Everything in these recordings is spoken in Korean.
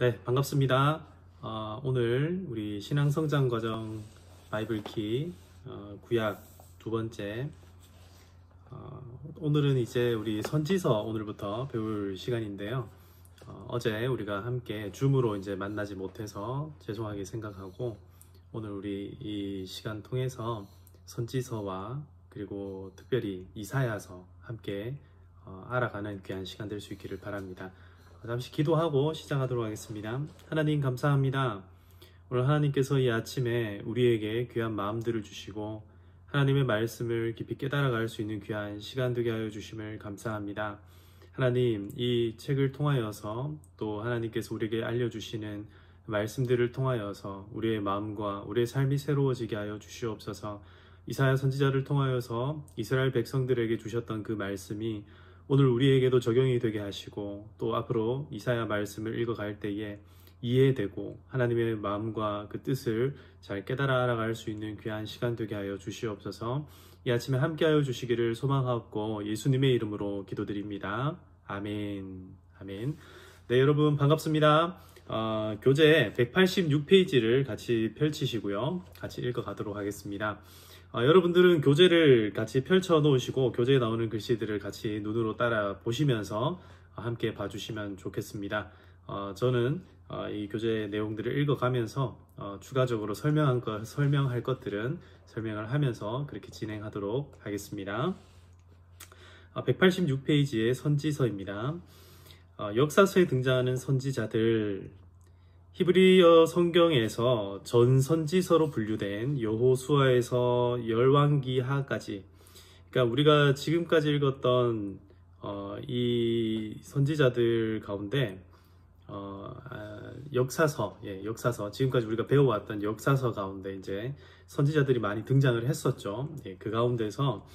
네, 반갑습니다. 오늘 우리 신앙성장과정 바이블키 구약 두 번째, 오늘은 이제 우리 선지서 오늘부터 배울 시간인데요. 어제 우리가 함께 줌으로 이제 만나지 못해서 죄송하게 생각하고, 오늘 우리 이 시간 통해서 선지서와 그리고 특별히 이사야서 함께 알아가는 귀한 시간 될 수 있기를 바랍니다. 잠시 기도하고 시작하도록 하겠습니다. 하나님 감사합니다. 오늘 하나님께서 이 아침에 우리에게 귀한 마음들을 주시고 하나님의 말씀을 깊이 깨달아갈 수 있는 귀한 시간 되게 하여 주심을 감사합니다. 하나님, 이 책을 통하여서 또 하나님께서 우리에게 알려주시는 말씀들을 통하여서 우리의 마음과 우리의 삶이 새로워지게 하여 주시옵소서. 이사야 선지자를 통하여서 이스라엘 백성들에게 주셨던 그 말씀이 오늘 우리에게도 적용이 되게 하시고, 또 앞으로 이사야 말씀을 읽어갈 때에 이해되고 하나님의 마음과 그 뜻을 잘 깨달아 알아갈 수 있는 귀한 시간 되게 하여 주시옵소서. 이 아침에 함께하여 주시기를 소망하고 예수님의 이름으로 기도드립니다. 아멘. 아멘. 네, 여러분 반갑습니다. 교재 186페이지를 같이 펼치시고요, 같이 읽어가도록 하겠습니다. 여러분들은 교재를 같이 펼쳐 놓으시고 교재에 나오는 글씨들을 같이 눈으로 따라 보시면서 함께 봐주시면 좋겠습니다. 저는 이 교재 내용들을 읽어가면서 추가적으로 설명할 것들은 설명을 하면서 그렇게 진행하도록 하겠습니다. 186페이지의 선지서입니다. 역사서에 등장하는 선지자들, 히브리어 성경에서 전선지서로 분류된 여호수아에서 열왕기하까지, 그러니까 우리가 지금까지 읽었던 이 선지자들 가운데 역사서, 지금까지 우리가 배워왔던 역사서 가운데 이제 선지자들이 많이 등장을 했었죠. 그 가운데서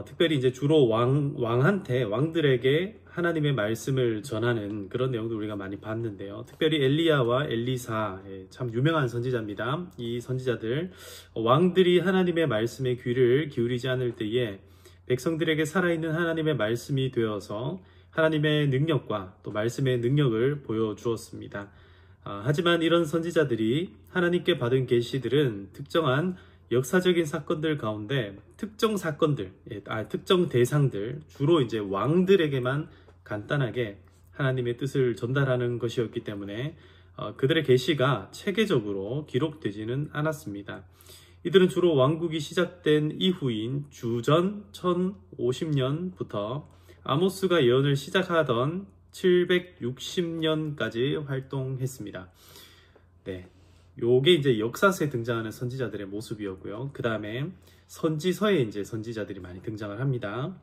특별히 이제 주로 왕들에게 하나님의 말씀을 전하는 그런 내용도 우리가 많이 봤는데요. 특별히 엘리야와 엘리사, 참 유명한 선지자입니다. 이 선지자들, 왕들이 하나님의 말씀에 귀를 기울이지 않을 때에 백성들에게 살아있는 하나님의 말씀이 되어서 하나님의 능력과 또 말씀의 능력을 보여주었습니다. 하지만 이런 선지자들이 하나님께 받은 계시들은 특정한 역사적인 사건들 가운데 특정 사건들, 특정 대상들, 주로 이제 왕들에게만 간단하게 하나님의 뜻을 전달하는 것이었기 때문에 그들의 계시가 체계적으로 기록되지는 않았습니다. 이들은 주로 왕국이 시작된 이후인 주전 1050년부터 아모스가 예언을 시작하던 760년까지 활동했습니다. 네. 요게 이제 역사서에 등장하는 선지자들의 모습이었고요. 그 다음에 선지서에 이제 선지자들이 많이 등장을 합니다.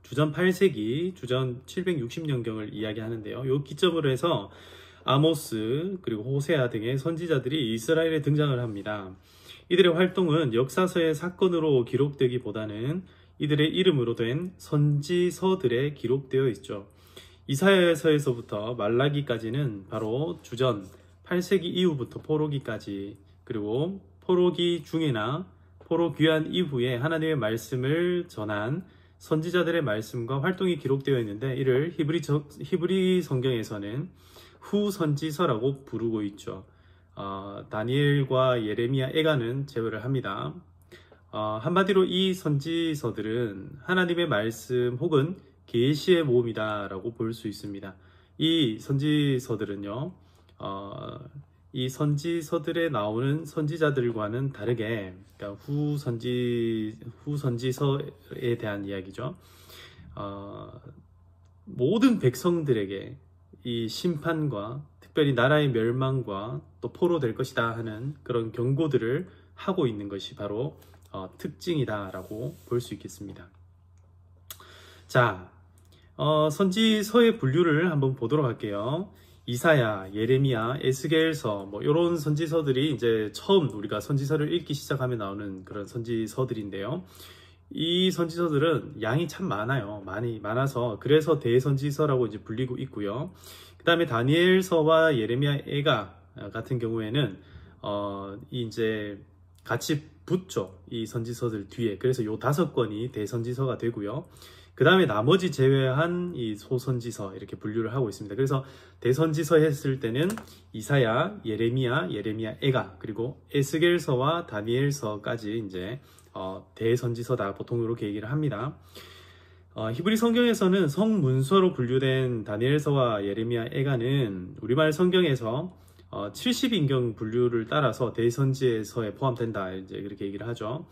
주전 8세기, 주전 760년경을 이야기하는데요. 요 기점으로 해서 아모스 그리고 호세아 등의 선지자들이 이스라엘에 등장을 합니다. 이들의 활동은 역사서의 사건으로 기록되기보다는 이들의 이름으로 된 선지서들에 기록되어 있죠. 이사야서에서부터 말라기까지는 바로 주전 8세기 이후부터 포로기까지, 그리고 포로기 중에나 포로 귀환 이후에 하나님의 말씀을 전한 선지자들의 말씀과 활동이 기록되어 있는데, 이를 히브리 성경에서는 후선지서라고 부르고 있죠. 다니엘과 예레미야, 에가는 제외를 합니다. 한마디로 이 선지서들은 하나님의 말씀 혹은 계시의 모음이다 라고 볼 수 있습니다. 이 선지서들은요, 이 선지서들에 나오는 선지자들과는 다르게, 그러니까 후선지서에 대한 이야기죠. 모든 백성들에게 이 심판과 특별히 나라의 멸망과 또 포로될 것이다 하는 그런 경고들을 하고 있는 것이 바로 특징이다 라고 볼 수 있겠습니다. 자, 선지서의 분류를 한번 보도록 할게요. 이사야, 예레미야, 에스겔서, 이런 선지서들이 이제 처음 우리가 선지서를 읽기 시작하면 나오는 그런 선지서들인데요. 이 선지서들은 양이 참 많아요. 많아서 그래서 대선지서라고 이제 불리고 있고요. 그 다음에 다니엘서와 예레미야, 에가 같은 경우에는 이제 같이 붙죠. 이 선지서들 뒤에. 그래서 요 5권이 대선지서가 되고요. 그 다음에 나머지 제외한 이 소선지서 이렇게 분류를 하고 있습니다. 그래서 대선지서 했을 때는 이사야, 예레미야, 에가, 그리고 에스겔서와 다니엘서까지 이제 대선지서다 보통 이렇게 얘기를 합니다. 히브리 성경에서는 성문서로 분류된 다니엘서와 예레미야, 에가는 우리말 성경에서 70인경 분류를 따라서 대선지서에 포함된다 이제 그렇게 얘기를 하죠.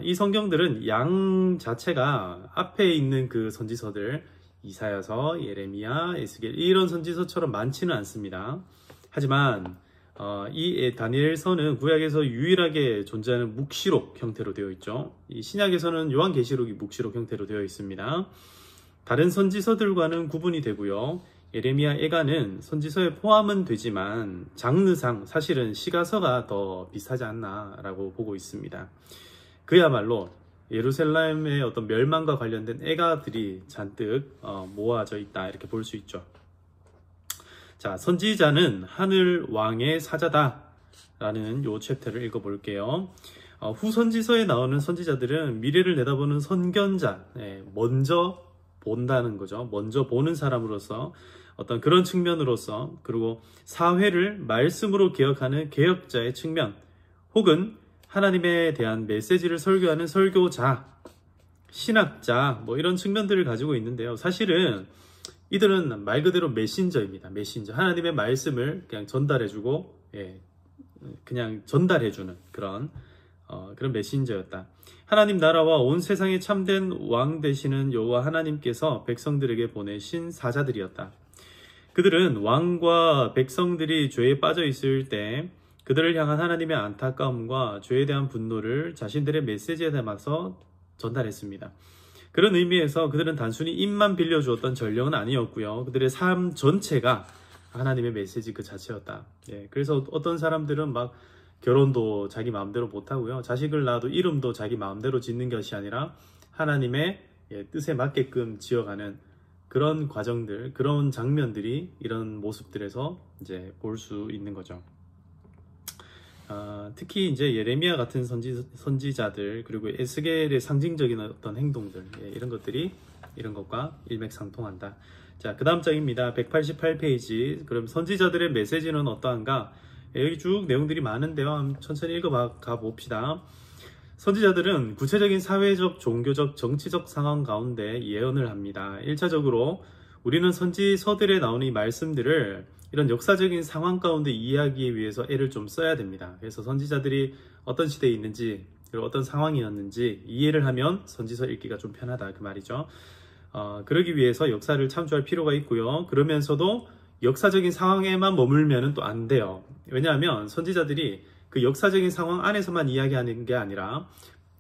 이 성경들은 양 자체가 앞에 있는 그 선지서들 이사야서, 예레미야, 에스겔 이런 선지서처럼 많지는 않습니다. 하지만 이 다니엘서는 구약에서 유일하게 존재하는 묵시록 형태로 되어 있죠. 이 신약에서는 요한계시록이 묵시록 형태로 되어 있습니다. 다른 선지서들과는 구분이 되고요. 예레미야, 에가는 선지서에 포함은 되지만 장르상 사실은 시가서가 더 비슷하지 않나 라고 보고 있습니다. 그야말로 예루살렘의 어떤 멸망과 관련된 애가들이 잔뜩 모아져 있다 이렇게 볼 수 있죠. 자, 선지자는 하늘 왕의 사자다 라는 요 챕터를 읽어볼게요. 후선지서에 나오는 선지자들은 미래를 내다보는 선견자, 먼저 본다는 거죠. 먼저 보는 사람으로서 어떤 그런 측면으로서, 그리고 사회를 말씀으로 개혁하는 개혁자의 측면, 혹은 하나님에 대한 메시지를 설교하는 설교자, 신학자 뭐 이런 측면들을 가지고 있는데요. 사실은 이들은 말 그대로 메신저입니다. 메신저. 하나님의 말씀을 그냥 전달해주고 그냥 전달해주는 그런 메신저였다. 하나님 나라와 온 세상에 참된 왕 되시는 여호와 하나님께서 백성들에게 보내신 사자들이었다. 그들은 왕과 백성들이 죄에 빠져 있을 때 그들을 향한 하나님의 안타까움과 죄에 대한 분노를 자신들의 메시지에 담아서 전달했습니다. 그런 의미에서 그들은 단순히 입만 빌려주었던 전령은 아니었고요. 그들의 삶 전체가 하나님의 메시지 그 자체였다. 그래서 어떤 사람들은 막 결혼도 자기 마음대로 못하고요. 자식을 낳아도 이름도 자기 마음대로 짓는 것이 아니라 하나님의 뜻에 맞게끔 지어가는 그런 과정들, 그런 장면들이 이런 모습들에서 이제 볼 수 있는 거죠. 특히 이제 예레미야 같은 선지자들, 그리고 에스겔의 상징적인 어떤 행동들, 이런 것들이 이런 것과 일맥상통한다. 자, 그 다음 장입니다. 188페이지. 그럼 선지자들의 메시지는 어떠한가? 여기 쭉 내용들이 많은데요. 천천히 읽어가 봅시다. 선지자들은 구체적인 사회적, 종교적, 정치적 상황 가운데 예언을 합니다. 1차적으로 우리는 선지서들에 나오는 이 말씀들을 이런 역사적인 상황 가운데 이해하기 위해서 애를 좀 써야 됩니다. 그래서 선지자들이 어떤 시대에 있는지, 그리고 어떤 상황이었는지 이해를 하면 선지서 읽기가 좀 편하다 그 말이죠. 그러기 위해서 역사를 참조할 필요가 있고요. 그러면서도 역사적인 상황에만 머물면 또 안 돼요. 왜냐하면 선지자들이 그 역사적인 상황 안에서만 이야기하는 게 아니라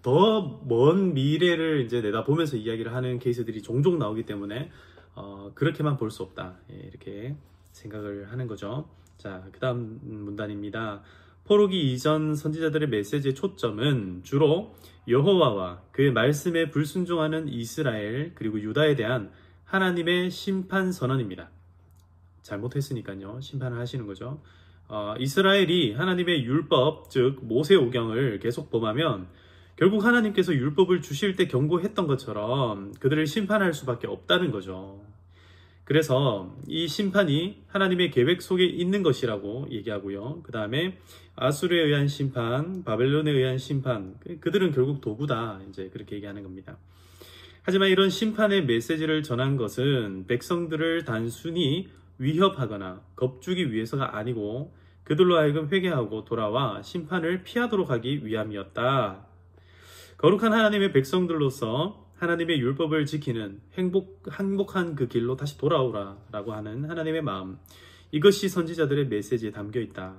더 먼 미래를 이제 내다보면서 이야기를 하는 케이스들이 종종 나오기 때문에 그렇게만 볼 수 없다. 이렇게 생각을 하는 거죠. 자, 그 다음 문단입니다. 포로기 이전 선지자들의 메시지의 초점은 주로 여호와와 그의 말씀에 불순종하는 이스라엘 그리고 유다에 대한 하나님의 심판 선언입니다. 잘못했으니까요. 심판을 하시는 거죠. 이스라엘이 하나님의 율법, 즉 모세오경을 계속 범하면 결국 하나님께서 율법을 주실 때 경고했던 것처럼 그들을 심판할 수밖에 없다는 거죠. 그래서 이 심판이 하나님의 계획 속에 있는 것이라고 얘기하고요. 그 다음에 아수르에 의한 심판, 바벨론에 의한 심판, 그들은 결국 도구다. 이제 그렇게 얘기하는 겁니다. 하지만 이런 심판의 메시지를 전한 것은 백성들을 단순히 위협하거나 겁주기 위해서가 아니고 그들로 하여금 회개하고 돌아와 심판을 피하도록 하기 위함이었다. 거룩한 하나님의 백성들로서 하나님의 율법을 지키는 행복한 그 길로 다시 돌아오라 라고 하는 하나님의 마음, 이것이 선지자들의 메시지에 담겨 있다.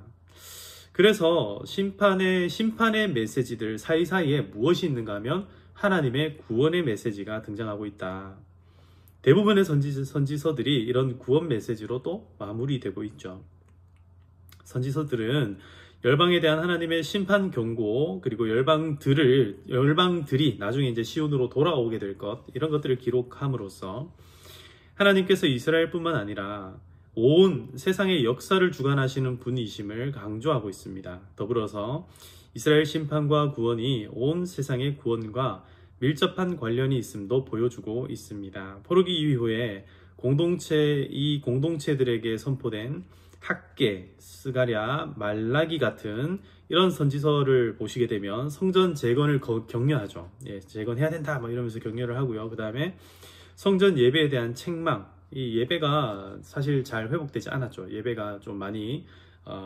그래서 심판의 메시지들 사이사이에 무엇이 있는가 하면 하나님의 구원의 메시지가 등장하고 있다. 대부분의 선지서들이 이런 구원 메시지로 또 마무리되고 있죠. 선지서들은 열방에 대한 하나님의 심판 경고, 그리고 열방들이 나중에 이제 시온으로 돌아오게 될 것, 이런 것들을 기록함으로써 하나님께서 이스라엘뿐만 아니라 온 세상의 역사를 주관하시는 분이심을 강조하고 있습니다. 더불어서 이스라엘 심판과 구원이 온 세상의 구원과 밀접한 관련이 있음도 보여주고 있습니다. 포로기 이후에 이 공동체들에게 선포된 학계, 스가랴, 말라기 같은 이런 선지서를 보시게 되면 성전 재건을 격려하죠. 예, 재건해야 된다 뭐 이러면서 격려를 하고요. 그 다음에 성전 예배에 대한 책망, 이 예배가 사실 잘 회복되지 않았죠. 예배가 좀 많이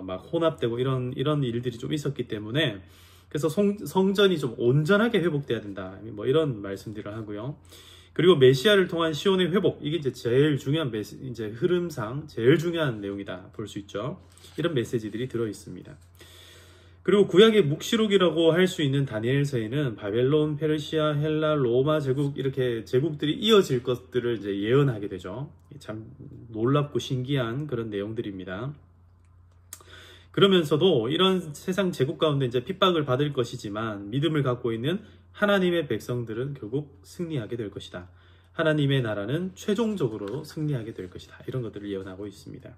막 혼합되고 이런 일들이 좀 있었기 때문에, 그래서 성전이 좀 온전하게 회복돼야 된다 뭐 이런 말씀들을 하고요. 그리고 메시아를 통한 시온의 회복, 이게 이제 제일 중요한 이제 흐름상 제일 중요한 내용이다 볼 수 있죠. 이런 메시지들이 들어 있습니다. 그리고 구약의 묵시록이라고 할 수 있는 다니엘서에는 바벨론, 페르시아, 헬라, 로마 제국, 이렇게 제국들이 이어질 것들을 이제 예언하게 되죠. 참 놀랍고 신기한 그런 내용들입니다. 그러면서도 이런 세상 제국 가운데 이제 핍박을 받을 것이지만 믿음을 갖고 있는 하나님의 백성들은 결국 승리하게 될 것이다. 하나님의 나라는 최종적으로 승리하게 될 것이다. 이런 것들을 예언하고 있습니다.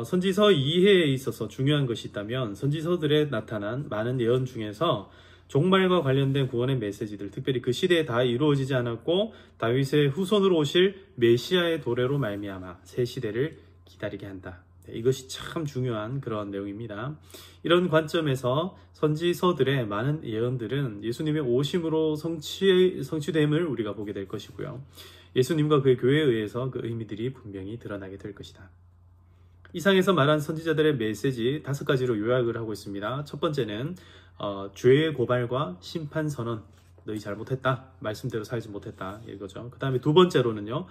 선지서 이해에 있어서 중요한 것이 있다면 선지서들에 나타난 많은 예언 중에서 종말과 관련된 구원의 메시지들, 특별히 그 시대에 다 이루어지지 않았고 다윗의 후손으로 오실 메시아의 도래로 말미암아 새 시대를 기다리게 한다. 이것이 참 중요한 그런 내용입니다. 이런 관점에서 선지서들의 많은 예언들은 예수님의 오심으로 성취됨을 우리가 보게 될 것이고요. 예수님과 그의 교회에 의해서 그 의미들이 분명히 드러나게 될 것이다. 이상에서 말한 선지자들의 메시지 5가지로 요약을 하고 있습니다. 첫 번째는 죄의 고발과 심판 선언, 너희 잘못했다, 말씀대로 살지 못했다, 이거죠. 그 다음에 두 번째로는요,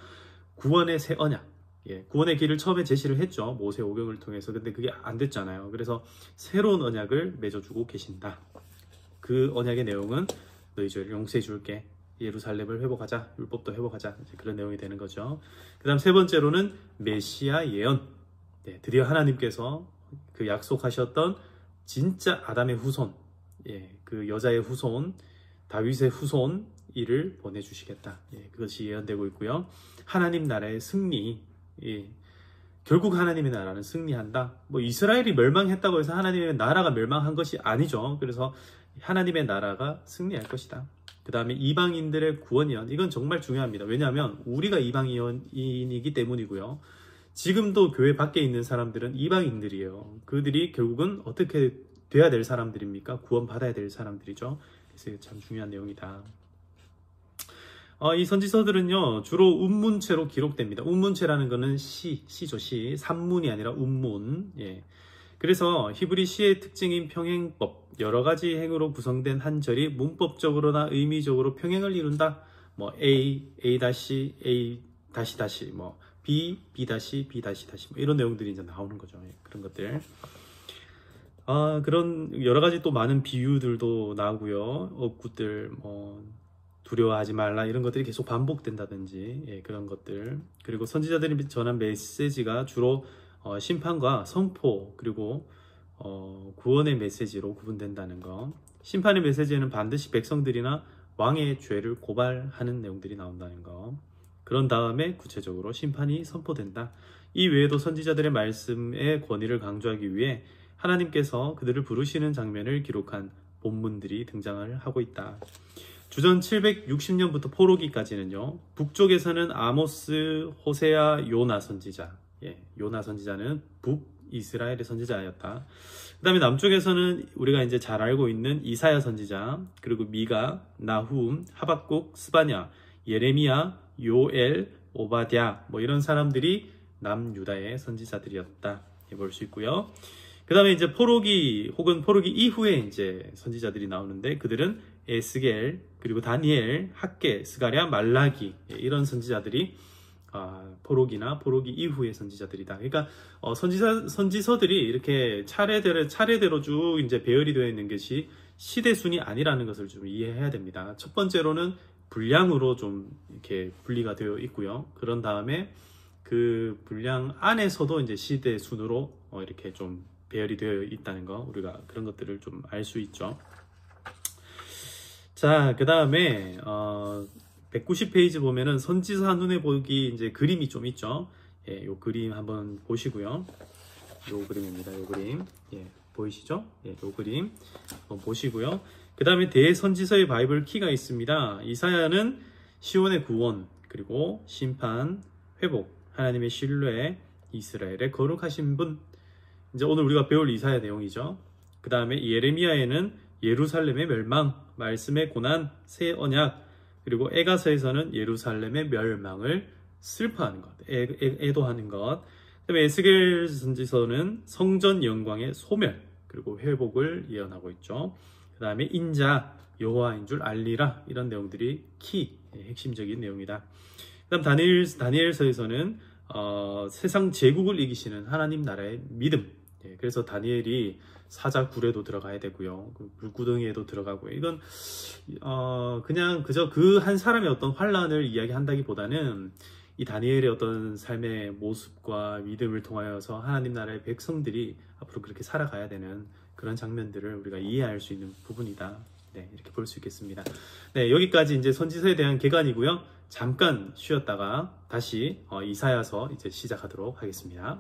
구원의 새 언약, 구원의 길을 처음에 제시를 했죠. 모세 오경을 통해서. 근데 그게 안 됐잖아요. 그래서 새로운 언약을 맺어주고 계신다. 그 언약의 내용은 너희 죄를 용서해 줄게, 예루살렘을 회복하자, 율법도 회복하자, 이제 그런 내용이 되는 거죠. 그 다음 세 번째로는 메시아 예언, 드디어 하나님께서 그 약속하셨던 진짜 아담의 후손, 그 여자의 후손, 다윗의 후손, 이를 보내주시겠다. 그것이 예언되고 있고요. 하나님 나라의 승리, 결국 하나님의 나라는 승리한다. 뭐 이스라엘이 멸망했다고 해서 하나님의 나라가 멸망한 것이 아니죠. 그래서 하나님의 나라가 승리할 것이다. 그 다음에 이방인들의 구원 예언, 이건 정말 중요합니다. 왜냐하면 우리가 이방인이기 때문이고요. 지금도 교회 밖에 있는 사람들은 이방인들이에요. 그들이 결국은 어떻게 돼야 될 사람들입니까? 구원받아야 될 사람들이죠. 그래서 참 중요한 내용이다. 이 선지서들은요, 주로 운문체로 기록됩니다. 운문체라는 것은 시죠, 시. 산문이 아니라 운문. 그래서 히브리 시의 특징인 평행법, 여러 가지 행으로 구성된 한 절이 문법적으로나 의미적으로 평행을 이룬다. 뭐 A, A-, A-, 뭐 B, B-, B-, 뭐 이런 내용들이 이제 나오는 거죠. 그런 것들. 그런 여러 가지 또 많은 비유들도 나오고요. 업굿들, 두려워하지 말라, 이런 것들이 계속 반복된다든지, 그런 것들. 그리고 선지자들이 전한 메시지가 주로 심판과 선포, 그리고 구원의 메시지로 구분된다는 거. 심판의 메시지에는 반드시 백성들이나 왕의 죄를 고발하는 내용들이 나온다는 거. 그런 다음에 구체적으로 심판이 선포된다. 이 외에도 선지자들의 말씀의 권위를 강조하기 위해 하나님께서 그들을 부르시는 장면을 기록한 본문들이 등장을 하고 있다. 주전 760년부터 포로기까지는요, 북쪽에서는 아모스, 호세아, 요나 선지자, 요나 선지자는 북이스라엘의 선지자였다. 그 다음에 남쪽에서는 우리가 이제 잘 알고 있는 이사야 선지자, 그리고 미가, 나훔, 하박국, 스바냐, 예레미야, 요엘, 오바댜, 뭐 이런 사람들이 남유다의 선지자들이었다 볼 수 있고요. 그 다음에 이제 포로기 혹은 포로기 이후에 이제 선지자들이 나오는데, 그들은 에스겔, 그리고 다니엘, 학계, 스가랴, 말라기, 이런 선지자들이 포로기나 포로기 이후의 선지자들이다. 그러니까 선지서들이 이렇게 차례대로 쭉 이제 배열이 되어 있는 것이 시대순이 아니라는 것을 좀 이해해야 됩니다. 첫 번째로는 분량으로 좀 이렇게 분리가 되어 있고요. 그런 다음에 그 분량 안에서도 이제 시대 순으로 이렇게 좀 배열이 되어 있다는 거, 우리가 그런 것들을 좀 알 수 있죠. 자, 그 다음에 190페이지 보면은 선지서 한눈에 보기 이제 그림이 좀 있죠. 요 그림 한번 보시고요. 요 그림입니다. 요 그림. 보이시죠? 요 그림 한번 보시고요. 그 다음에 대선지서의 바이블 키가 있습니다. 이사야는 시온의 구원, 그리고 심판, 회복, 하나님의 신뢰, 이스라엘의 거룩하신 분. 이제 오늘 우리가 배울 이사야 내용이죠. 그 다음에 예레미야에는 예루살렘의 멸망, 말씀의 고난, 새 언약, 그리고 에가서에서는 예루살렘의 멸망을 슬퍼하는 것, 애도하는 것. 그 다음에 에스겔 선지서는 성전 영광의 소멸, 그리고 회복을 예언하고 있죠. 그 다음에 인자, 여호와인 줄 알리라, 이런 내용들이 핵심적인 내용이다. 그 다음 다니엘서에서는 세상 제국을 이기시는 하나님 나라의 믿음. 그래서 다니엘이 사자굴에도 들어가야 되고요. 물구덩이에도 들어가고요. 이건 그냥 그저 그 한 사람의 어떤 환란을 이야기한다기보다는 이 다니엘의 어떤 삶의 모습과 믿음을 통하여서 하나님 나라의 백성들이 앞으로 그렇게 살아가야 되는 그런 장면들을 우리가 이해할 수 있는 부분이다. 네, 이렇게 볼 수 있겠습니다. 네, 여기까지 이제 선지서에 대한 개관이고요. 잠깐 쉬었다가 다시 이사야서 이제 시작하도록 하겠습니다.